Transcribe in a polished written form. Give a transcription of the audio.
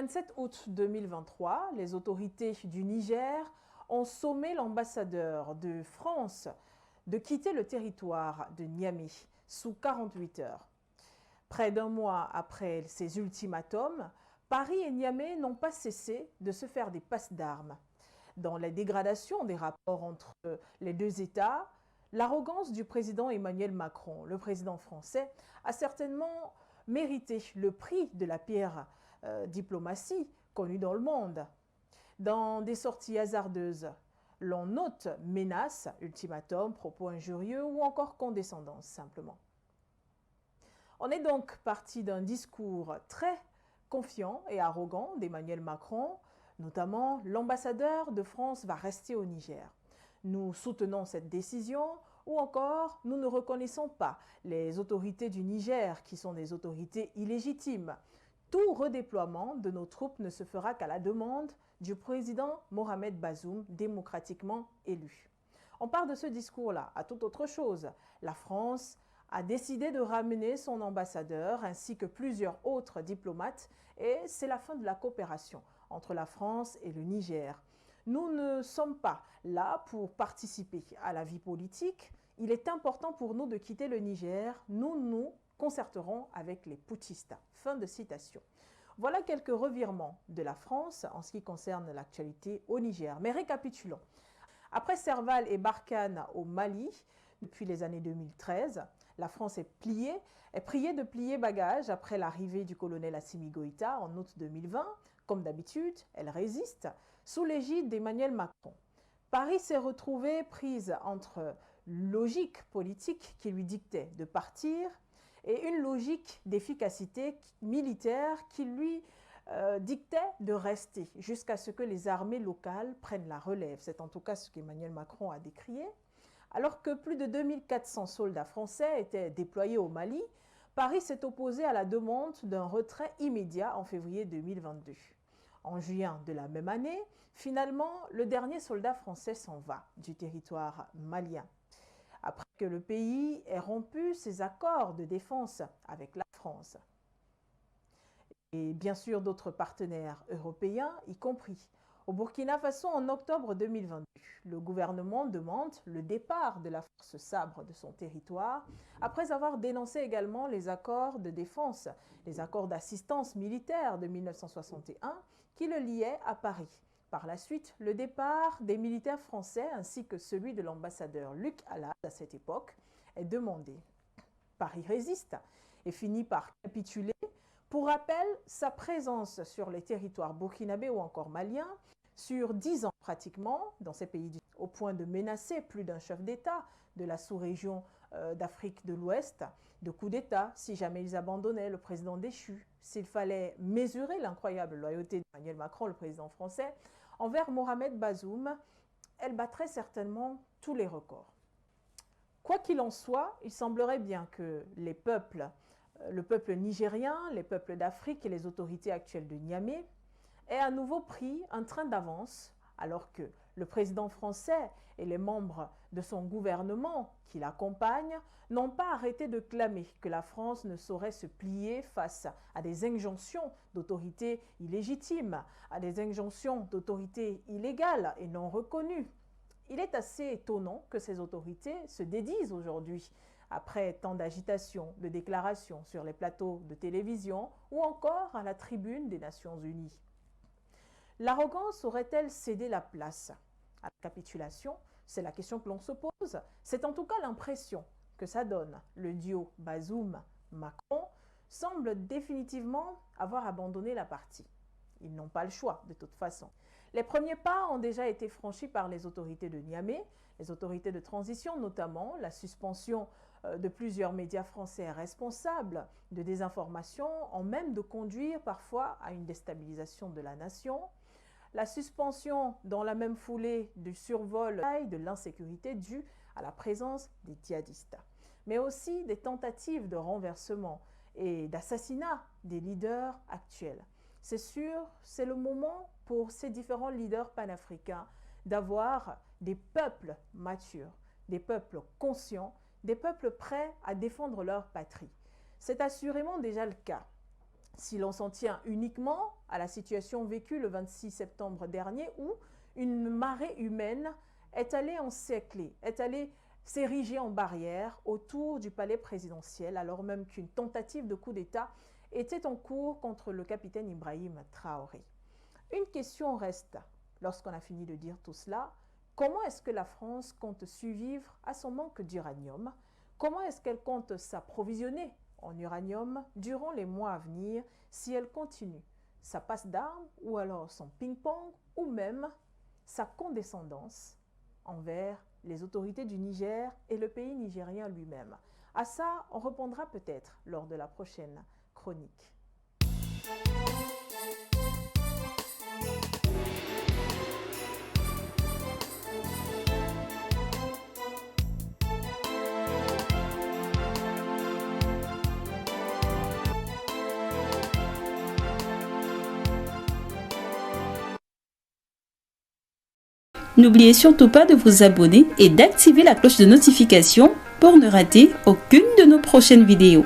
27 août 2023, les autorités du Niger ont sommé l'ambassadeur de France de quitter le territoire de Niamey sous 48 heures. Près d'un mois après ces ultimatums, Paris et Niamey n'ont pas cessé de se faire des passes d'armes. Dans la dégradation des rapports entre les deux États, l'arrogance du président Emmanuel Macron, le président français, a certainement mérité le prix de la pire diplomatie connue dans le monde. Dans des sorties hasardeuses, l'on note menaces, ultimatums, propos injurieux ou encore condescendance simplement. On est donc parti d'un discours très confiant et arrogant d'Emmanuel Macron, notamment l'ambassadeur de France va rester au Niger. Nous soutenons cette décision ou encore nous ne reconnaissons pas les autorités du Niger qui sont des autorités illégitimes. Tout redéploiement de nos troupes ne se fera qu'à la demande du président Mohamed Bazoum, démocratiquement élu. On part de ce discours-là à toute autre chose. La France a décidé de ramener son ambassadeur ainsi que plusieurs autres diplomates et c'est la fin de la coopération entre la France et le Niger. Nous ne sommes pas là pour participer à la vie politique. Il est important pour nous de quitter le Niger. Nous nous concerterons avec les putschistes. Fin de citation. Voilà quelques revirements de la France en ce qui concerne l'actualité au Niger. Mais récapitulons. Après Serval et Barkhane au Mali, depuis les années 2013, la France est priée de plier bagage après l'arrivée du colonel Assimi Goïta en août 2020. Comme d'habitude, elle résiste sous l'égide d'Emmanuel Macron. Paris s'est retrouvée prise entre logique politique qui lui dictait de partir et une logique d'efficacité militaire qui lui dictait de rester jusqu'à ce que les armées locales prennent la relève. C'est en tout cas ce qu'Emmanuel Macron a décrié. Alors que plus de 2400 soldats français étaient déployés au Mali, Paris s'est opposé à la demande d'un retrait immédiat en février 2022. En juin de la même année, finalement, le dernier soldat français s'en va du territoire malien. Après que le pays ait rompu ses accords de défense avec la France. Et bien sûr d'autres partenaires européens, y compris. Au Burkina Faso, en octobre 2022, le gouvernement demande le départ de la force Sabre de son territoire, après avoir dénoncé également les accords de défense, les accords d'assistance militaire de 1961 qui le liaient à Paris. Par la suite, le départ des militaires français ainsi que celui de l'ambassadeur Luc Allard à cette époque est demandé. Paris résiste et finit par capituler. Pour rappel, sa présence sur les territoires burkinabés ou encore maliens, sur 10 ans pratiquement, dans ces pays, au point de menacer plus d'un chef d'État de la sous-région d'Afrique de l'Ouest, de coup d'État, si jamais ils abandonnaient le président déchu, s'il fallait mesurer l'incroyable loyauté d'Emmanuel Macron, le président français, envers Mohamed Bazoum, elle battrait certainement tous les records. Quoi qu'il en soit, il semblerait bien que les peuples, le peuple nigérien, les peuples d'Afrique et les autorités actuelles de Niamey aient à nouveau pris un train d'avance alors que le président français et les membres de son gouvernement qui l'accompagnent n'ont pas arrêté de clamer que la France ne saurait se plier face à des injonctions d'autorités illégitimes, à des injonctions d'autorités illégales et non reconnues. Il est assez étonnant que ces autorités se dédisent aujourd'hui après tant d'agitation, de déclarations sur les plateaux de télévision ou encore à la tribune des Nations Unies. L'arrogance aurait-elle cédé la place à la capitulation? C'est la question que l'on se pose. C'est en tout cas l'impression que ça donne. Le duo Bazoum-Macron semble définitivement avoir abandonné la partie. Ils n'ont pas le choix de toute façon. Les premiers pas ont déjà été franchis par les autorités de Niamey, les autorités de transition notamment, la suspension de plusieurs médias français responsables de désinformation, en même de conduire parfois à une déstabilisation de la nation, la suspension dans la même foulée du survol de l'insécurité due à la présence des djihadistes, mais aussi des tentatives de renversement et d'assassinat des leaders actuels. C'est sûr, c'est le moment pour ces différents leaders panafricains d'avoir des peuples matures, des peuples conscients, des peuples prêts à défendre leur patrie. C'est assurément déjà le cas. Si l'on s'en tient uniquement à la situation vécue le 26 septembre dernier où une marée humaine est allée encercler, est allée s'ériger en barrière autour du palais présidentiel alors même qu'une tentative de coup d'État était en cours contre le capitaine Ibrahim Traoré. Une question reste, lorsqu'on a fini de dire tout cela, comment est-ce que la France compte survivre à son manque d'uranium? Comment est-ce qu'elle compte s'approvisionner en uranium durant les mois à venir si elle continue sa passe d'armes ou alors son ping-pong ou même sa condescendance envers les autorités du Niger et le pays nigérien lui-même? À ça, on répondra peut-être lors de la prochaine chronique. N'oubliez surtout pas de vous abonner et d'activer la cloche de notification pour ne rater aucune de nos prochaines vidéos.